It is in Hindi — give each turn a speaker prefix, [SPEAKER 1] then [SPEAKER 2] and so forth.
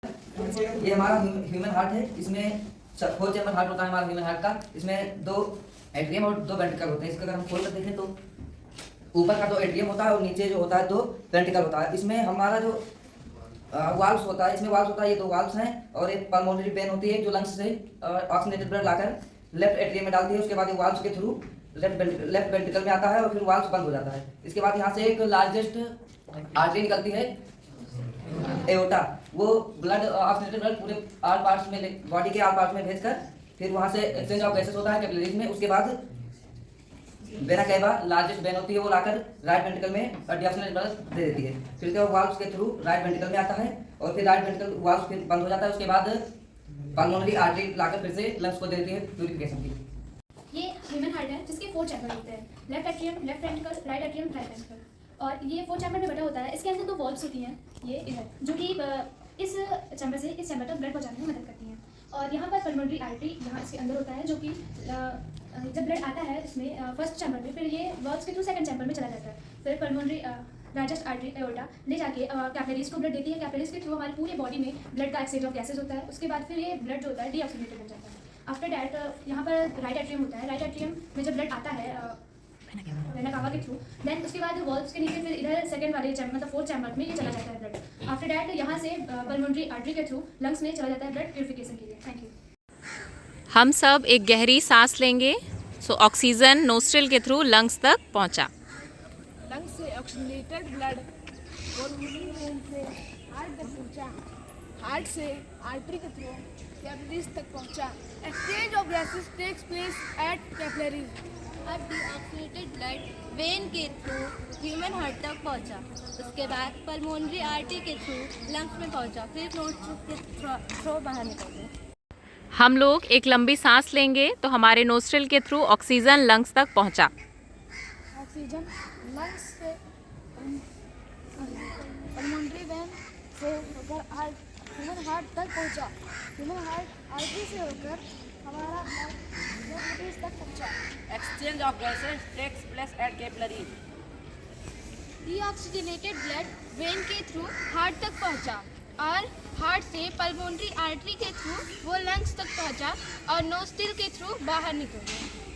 [SPEAKER 1] ये हमारा ह्यूमन हार्ट है। इसमें 4 चैम्बर हार्ट होता है हमारा ह्यूमन हार्ट का। इसमें 2 एट्रियम और 2 वेंट्रिकल होते हैं। इसका अगर हम खोल कर देखें तो ऊपर का 2 एट्रियम होता है और नीचे जो होता है 2 वेंट्रिकल होता है। इसमें हमारा जो वाल्व्स होता है, इसमें वाल्व्स होता है, ये 2 वाल्व्स हैं और एक पल्मोनरी वेन होती है जो लंग्स से ऑक्सीजनेटेड ब्लड लाकर लेफ्ट एट्रियम में डालती है। उसके बाद ये वाल्व्स के थ्रू लेफ्ट वेंट्रिकल में आता है और फिर वाल्व्स बंद हो जाता है। इसके बाद यहाँ से एक लार्जेस्ट आर्टरी निकलती है एओर्टा। वो ब्लड ऑक्सीजनेटेड ब्लड पूरे आल पार्ट्स में, बॉडी के आल पार्ट्स में भेजकर फिर वहाँ से एक्सचेंज ऑफ गैसेस होता है कैपिलरीज में। उसके बाद वेना कैवा लार्जेस्ट वेन होती है, वो लाकर राइट वेंट्रिकल में डीऑक्सीजनेटेड ब्लड दे देती है। फिर उसके बाद वाल्व्स के थ्रू राइट वेंट्रिकल में आता है और फिर राइट वेंट्रिकल वाल्व्स फिर बंद हो जाता है। उसके बाद पल्मोनरी आर्टरी लाकर फिर से लंग्स को दे देती है प्यूरिफिकेशन की।
[SPEAKER 2] ये ह्यूमन हार्ट है जिसके 4 चैम्बर होते हैं, left atrium, left ventricle, right atrium, right ventricle. और ये 4 चैम्बर में बटा होता है। इसके अंदर 2 वॉल्व्स होती हैं, ये इधर, जो कि इस चैम्बर से इस चैम्बर तक ब्लड पहुंचाने में मदद करती हैं। और यहाँ पर पल्मोनरी आर्टरी यहाँ इसके अंदर होता है, जो कि जब ब्लड आता है इसमें फर्स्ट चैम्बर में, फिर ये वॉल्व्स के थ्रू सेकंड चैम्बर में चला जाता है। फिर पल्मोनरी लार्जेस्ट आर्टरी एओर्टा ले जाके कैपिलरीज को ब्लड देती है। कैपिलरीज के थ्रू हमारी पूरी बॉडी में ब्लड का एक्सचेंज ऑफ गैसेज होता है। उसके बाद फिर ये ब्लड जो होता है डीऑक्सीजनेटेड हो जाता है। आफ्टर डैट यहाँ पर राइट एट्रियम होता है। राइट एट्रियम में जब ब्लड आता है वेना कावा के थ्रू, देन उसके बाद वॉल्व्स के नीचे फिर इधर सेकंड वाले चैम्बर मतलब 4th चैम्बर में ये चला जाता है ब्लड। आफ्टर डैट यहाँ से पल्मोनरी आर्टरी के थ्रू लंग्स में चला जाता है ब्लड प्यूरिफिकेशन के लिए। Thank you.
[SPEAKER 3] हम सब एक गहरी सांस लेंगे। सो ऑक्सीजन नोस्ट्रिल के थ्रू लंग्स तक पहुंचा।
[SPEAKER 4] लंग्स से ऑक्सीजनेटेड ब्लड पल्मोनरी वेन से हार्ट तक पहुंचा। हार्ट से आर्टरी के थ्रू कैपिलरीज तक पहुंचा। Exchange of gases takes place at capillaries.
[SPEAKER 5] अब डीऑक्सीजनेटेड ब्लड वेन के थ्रू ह्यूमन हार्ट तक पहुंचा। उसके बाद पल्मोनरी आर्टरी के थ्रू लंग्स में पहुंचा। फिर नोस्ट्रिल के थ्रू बाहर निकल गए।
[SPEAKER 3] हम लोग एक लंबी सांस लेंगे तो हमारे नोस्ट्रिल के थ्रू ऑक्सीजन लंग्स तक पहुंचा।
[SPEAKER 4] ऑक्सीजन लंग्स से पल्मोनरी वेन से होकर ह्यूमन हार्ट तक पहुंचा। ह्यूमन हार्ट आर्टरी से होकर हमारा कैपिलरीज तक पहुंचा।
[SPEAKER 6] Exchange of gases takes place at capillary.
[SPEAKER 5] Deoxygenated blood vein के थ्रू हार्ट तक पहुंचा और हार्ट से पल्मोनरी आर्टरी के थ्रू वो लंग्स तक पहुंचा और नोस्ट्रिल के थ्रू बाहर निकल गया।